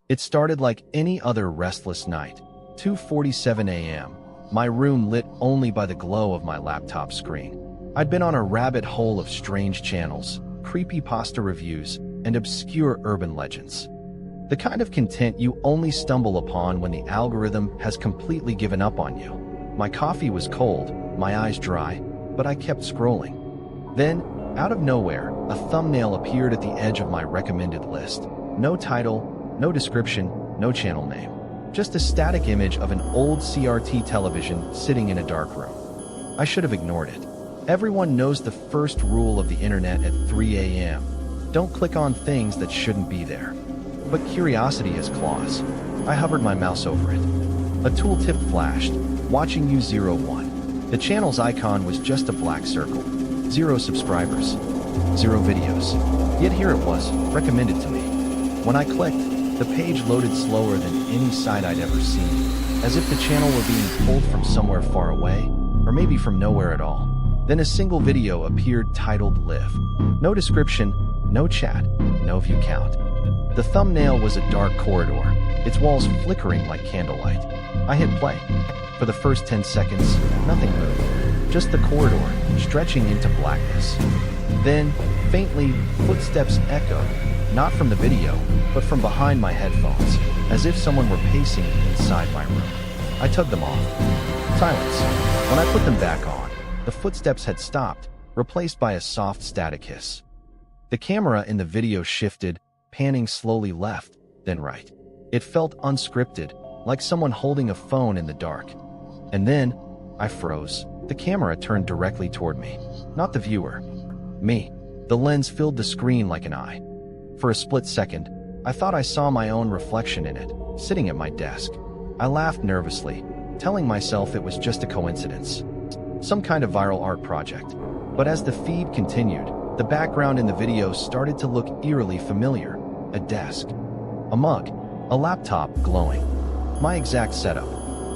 It started like any other restless night. 2:47 a.m. My room lit only by the glow of my laptop screen. I'd been on a rabbit hole of strange channels, creepypasta reviews, and obscure urban legends. The kind of content you only stumble upon when the algorithm has completely given up on you. My coffee was cold, my eyes dry, but I kept scrolling. Then, out of nowhere, a thumbnail appeared at the edge of my recommended list. No title, no description, no channel name. Just a static image of an old CRT television sitting in a dark room. I should have ignored it. Everyone knows the first rule of the internet at 3 a.m. Don't click on things that shouldn't be there. But curiosity has claws. I hovered my mouse over it. A tooltip flashed, watching you 01. The channel's icon was just a black circle. 0 subscribers. 0 videos. Yet here it was, recommended to me. When I clicked, the page loaded slower than any site I'd ever seen, as if the channel were being pulled from somewhere far away, or maybe from nowhere at all. Then a single video appeared titled Live. No description, no chat, no view count. The thumbnail was a dark corridor, its walls flickering like candlelight. I hit play. For the first 10 seconds, nothing moved. Just the corridor, stretching into blackness. Then, faintly, footsteps echoed, not from the video, but from behind my headphones, as if someone were pacing inside my room. I tugged them off. Silence. When I put them back on, the footsteps had stopped, replaced by a soft static hiss. The camera in the video shifted, panning slowly left, then right. It felt unscripted, like someone holding a phone in the dark. And then, I froze. The camera turned directly toward me. Not the viewer. Me. The lens filled the screen like an eye. For a split second, I thought I saw my own reflection in it, sitting at my desk. I laughed nervously, telling myself it was just a coincidence. Some kind of viral art project. But as the feed continued, the background in the video started to look eerily familiar. A desk. A mug. A laptop glowing. My exact setup.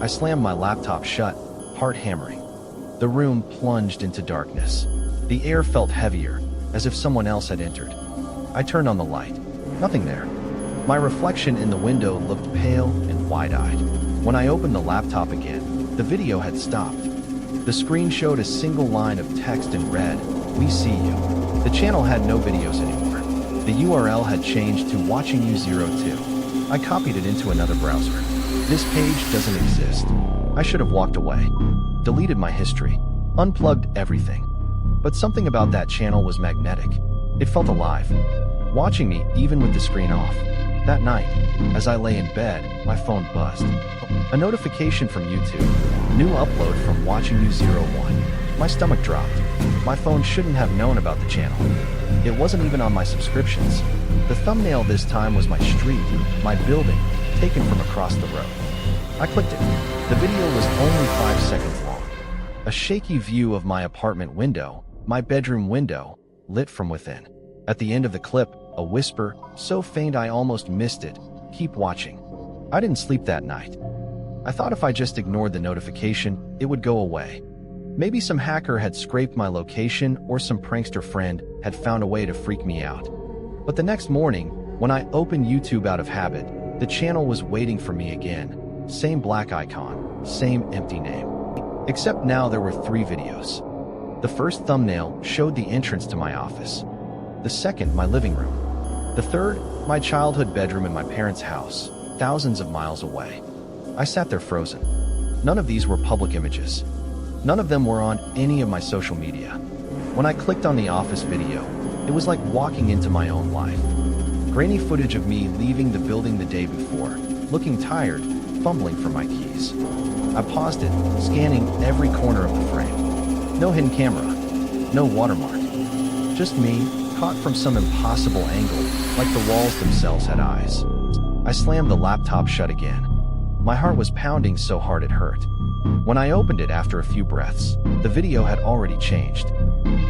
I slammed my laptop shut, heart hammering. The room plunged into darkness. The air felt heavier, as if someone else had entered. I turned on the light. Nothing there. My reflection in the window looked pale and wide-eyed. When I opened the laptop again, the video had stopped. The screen showed a single line of text in red, "We see you." The channel had no videos anymore. The URL had changed to watchingyou02. I copied it into another browser. This page doesn't exist. I should have walked away. Deleted my history. Unplugged everything. But something about that channel was magnetic. It felt alive, watching me even with the screen off. That night, as I lay in bed, my phone buzzed. A notification from YouTube. New upload from watchingyou01. My stomach dropped. My phone shouldn't have known about the channel. It wasn't even on my subscriptions. The thumbnail this time was my street, my building, taken from across the road. I clicked it. The video was only 5 seconds long. A shaky view of my apartment window, my bedroom window, lit from within. At the end of the clip, a whisper, so faint I almost missed it, "Keep watching." I didn't sleep that night. I thought if I just ignored the notification, it would go away. Maybe some hacker had scraped my location or some prankster friend had found a way to freak me out. But the next morning, when I opened YouTube out of habit, the channel was waiting for me again. Same black icon, same empty name. Except now there were 3 videos. The first thumbnail showed the entrance to my office. The second, my living room. The third, my childhood bedroom in my parents' house, thousands of miles away. I sat there frozen. None of these were public images. None of them were on any of my social media. When I clicked on the office video, it was like walking into my own life. Grainy footage of me leaving the building the day before, looking tired, fumbling for my keys. I paused it, scanning every corner of the frame. No hidden camera, no watermark. Just me, caught from some impossible angle, like the walls themselves had eyes. I slammed the laptop shut again. My heart was pounding so hard it hurt. When I opened it after a few breaths, the video had already changed.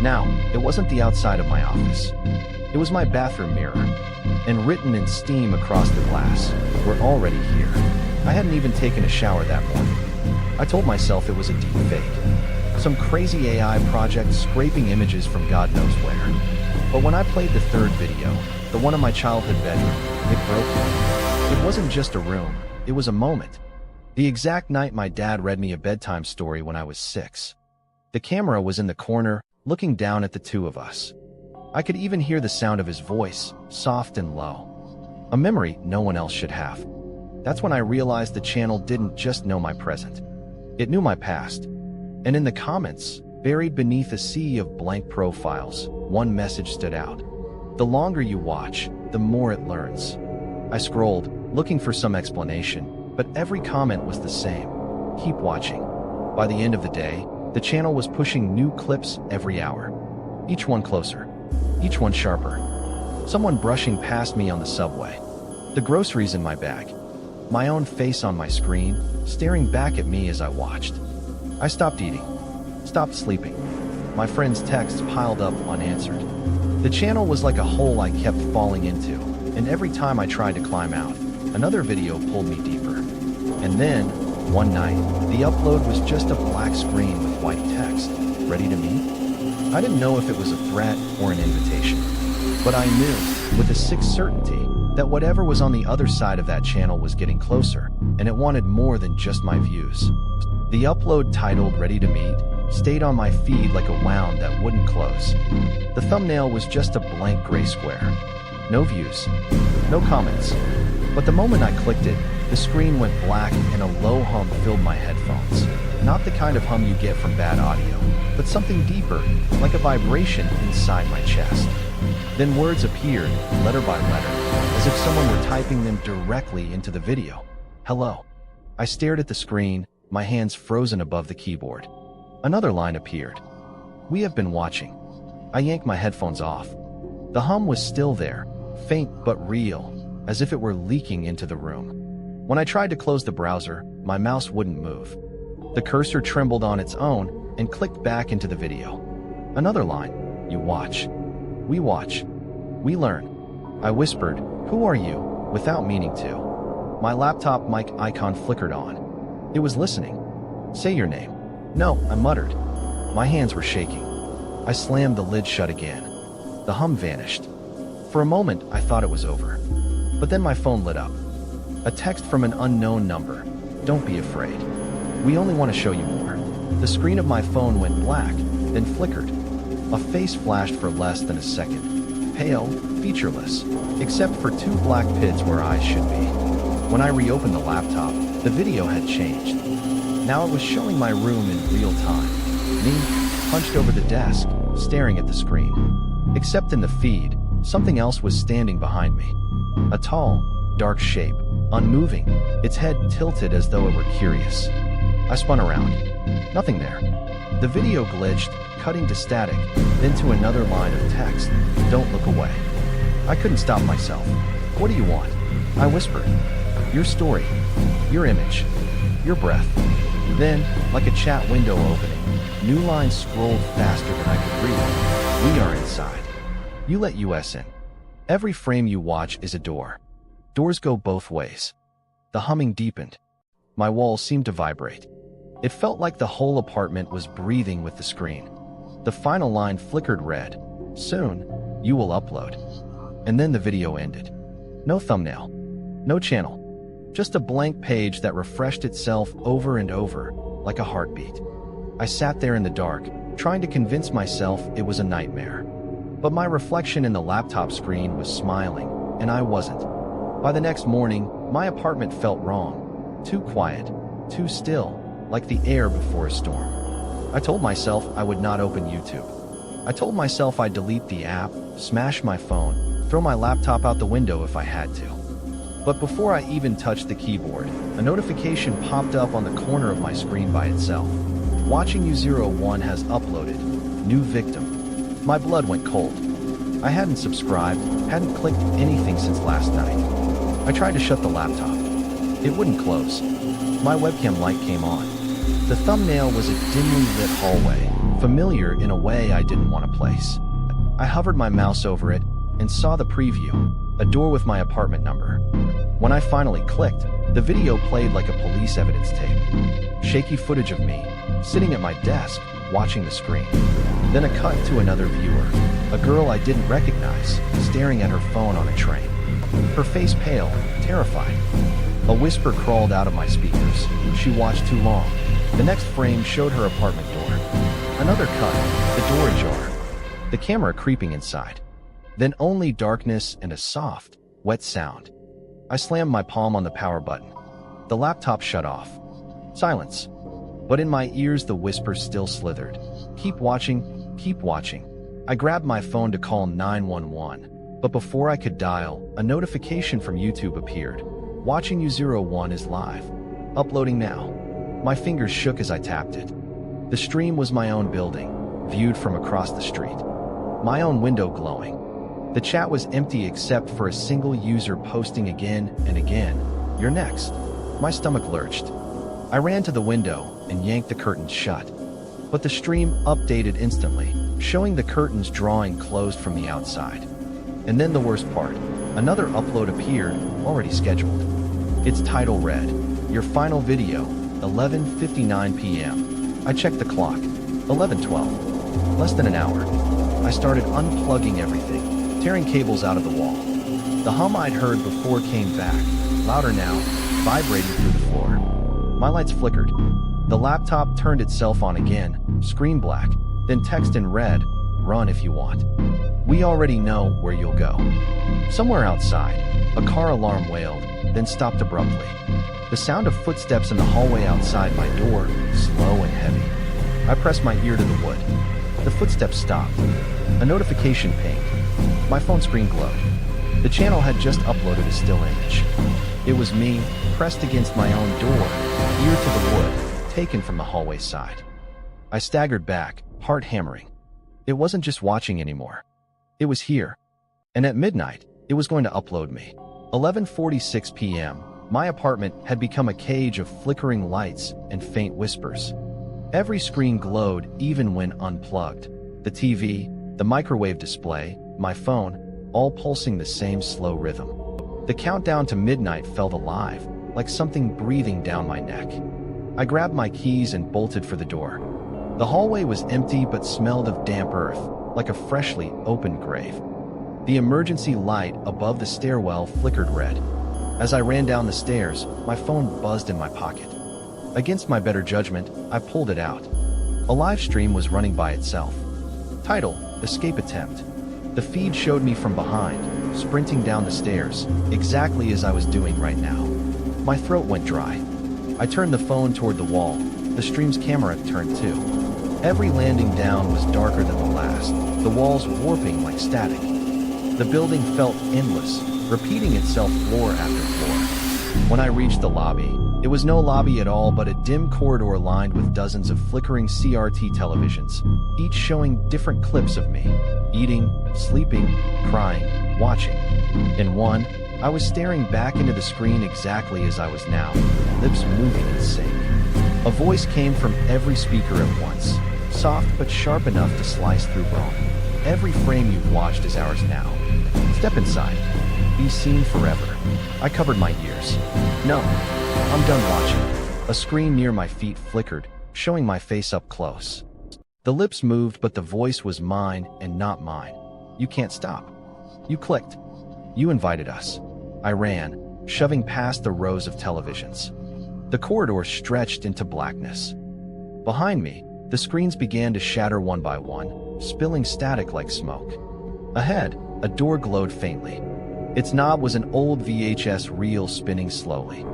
Now, it wasn't the outside of my office. It was my bathroom mirror. And written in steam across the glass, "We're already here." I hadn't even taken a shower that morning. I told myself it was a deep fake. Some crazy AI project scraping images from God knows where. But when I played the third video, the one of my childhood bedroom, it broke me. It wasn't just a room, it was a moment. The exact night my dad read me a bedtime story when I was 6. The camera was in the corner, looking down at the two of us. I could even hear the sound of his voice, soft and low. A memory no one else should have. That's when I realized the channel didn't just know my present. It knew my past. And in the comments, buried beneath a sea of blank profiles, one message stood out. The longer you watch, the more it learns. I scrolled, looking for some explanation, but every comment was the same. Keep watching. By the end of the day, the channel was pushing new clips every hour. Each one closer. Each one sharper. Someone brushing past me on the subway. The groceries in my bag. My own face on my screen, staring back at me as I watched. I stopped eating. Stopped sleeping. My friends' texts piled up unanswered. The channel was like a hole I kept falling into, and every time I tried to climb out, another video pulled me deeper. And then, one night, the upload was just a black screen with white text. Ready to meet? I didn't know if it was a threat or an invitation, but I knew, with a sick certainty, that whatever was on the other side of that channel was getting closer, and it wanted more than just my views. The upload titled Ready to Meet stayed on my feed like a wound that wouldn't close. The thumbnail was just a blank gray square. No views, no comments. But the moment I clicked it, the screen went black and a low hum filled my headphones. Not the kind of hum you get from bad audio, but something deeper, like a vibration inside my chest. Then words appeared, letter by letter, as if someone were typing them directly into the video. Hello. I stared at the screen, my hands frozen above the keyboard. Another line appeared. We have been watching. I yanked my headphones off. The hum was still there, faint but real, as if it were leaking into the room. When I tried to close the browser, my mouse wouldn't move. The cursor trembled on its own and clicked back into the video. Another line. You watch. We watch. We learn. I whispered, "Who are you?" without meaning to. My laptop mic icon flickered on. It was listening. Say your name. No, I muttered. My hands were shaking. I slammed the lid shut again. The hum vanished. For a moment, I thought it was over. But then my phone lit up. A text from an unknown number. Don't be afraid. We only want to show you more. The screen of my phone went black, then flickered. A face flashed for less than a second. Pale, featureless, except for two black pits where eyes should be. When I reopened the laptop, the video had changed. Now it was showing my room in real time. Me, hunched over the desk, staring at the screen. Except in the feed, something else was standing behind me. A tall, dark shape, unmoving, its head tilted as though it were curious. I spun around. Nothing there. The video glitched, cutting to static, then to another line of text. Don't look away. I couldn't stop myself. What do you want? I whispered. Your story. Your image. Your breath. Then, like a chat window opening, new lines scrolled faster than I could read. We are inside. You let us in. Every frame you watch is a door. Doors go both ways. The humming deepened. My walls seemed to vibrate. It felt like the whole apartment was breathing with the screen. The final line flickered red. Soon, you will upload. And then the video ended. No thumbnail. No channel. Just a blank page that refreshed itself over and over, like a heartbeat. I sat there in the dark, trying to convince myself it was a nightmare. But my reflection in the laptop screen was smiling, and I wasn't. By the next morning, my apartment felt wrong. Too quiet, too still, like the air before a storm. I told myself I would not open YouTube. I told myself I'd delete the app, smash my phone, throw my laptop out the window if I had to. But before I even touched the keyboard, a notification popped up on the corner of my screen by itself. Watching U01 has uploaded. New victim. My blood went cold. I hadn't subscribed, hadn't clicked anything since last night. I tried to shut the laptop. It wouldn't close. My webcam light came on. The thumbnail was a dimly lit hallway, familiar in a way I didn't want to place. I hovered my mouse over it and saw the preview, a door with my apartment number. When I finally clicked, the video played like a police evidence tape. Shaky footage of me, sitting at my desk, watching the screen. Then a cut to another viewer, a girl I didn't recognize, staring at her phone on a train. Her face pale, terrified. A whisper crawled out of my speakers. She watched too long. The next frame showed her apartment door. Another cut, the door ajar. The camera creeping inside. Then only darkness and a soft, wet sound. I slammed my palm on the power button. The laptop shut off. Silence. But in my ears the whisper still slithered. Keep watching, keep watching. I grabbed my phone to call 911. But before I could dial, a notification from YouTube appeared. Watching you 01 is live. Uploading now. My fingers shook as I tapped it. The stream was my own building, viewed from across the street. My own window glowing. The chat was empty except for a single user posting again and again, "You're next." My stomach lurched. I ran to the window and yanked the curtains shut. But the stream updated instantly, showing the curtains drawing closed from the outside. And then the worst part, another upload appeared, already scheduled. Its title read, "Your final video, 11:59 p.m. I checked the clock, 11:12. Less than an hour. I started unplugging everything, tearing cables out of the wall. The hum I'd heard before came back, louder now, vibrating through the floor. My lights flickered. The laptop turned itself on again, screen black, then text in red, "Run if you want. We already know where you'll go." Somewhere outside, a car alarm wailed, then stopped abruptly. The sound of footsteps in the hallway outside my door, slow and heavy. I pressed my ear to the wood. The footsteps stopped. A notification pinged. My phone screen glowed. The channel had just uploaded a still image. It was me, pressed against my own door, ear to the wood, taken from the hallway side. I staggered back, heart hammering. It wasn't just watching anymore. It was here. And at midnight, it was going to upload me. 11:46 p.m., my apartment had become a cage of flickering lights and faint whispers. Every screen glowed even when unplugged. The TV, the microwave display, my phone, all pulsing the same slow rhythm. The countdown to midnight felt alive, like something breathing down my neck. I grabbed my keys and bolted for the door. The hallway was empty but smelled of damp earth, like a freshly opened grave. The emergency light above the stairwell flickered red. As I ran down the stairs, my phone buzzed in my pocket. Against my better judgment, I pulled it out. A live stream was running by itself. Title, Escape Attempt. The feed showed me from behind, sprinting down the stairs, exactly as I was doing right now. My throat went dry. I turned the phone toward the wall. The stream's camera turned too. Every landing down was darker than the last, the walls warping like static. The building felt endless, repeating itself floor after floor. When I reached the lobby, it was no lobby at all but a dim corridor lined with dozens of flickering CRT televisions, each showing different clips of me, eating, sleeping, crying, watching. In one, I was staring back into the screen exactly as I was now, lips moving in sync. A voice came from every speaker at once, soft but sharp enough to slice through bone. Every frame you've watched is ours now. Step inside. Be seen forever. I covered my ears. No, I'm done watching. A screen near my feet flickered, showing my face up close. The lips moved, but the voice was mine and not mine. You can't stop. You clicked. You invited us. I ran, shoving past the rows of televisions. The corridor stretched into blackness. Behind me, the screens began to shatter one by one, spilling static like smoke. Ahead, a door glowed faintly. Its knob was an old VHS reel spinning slowly.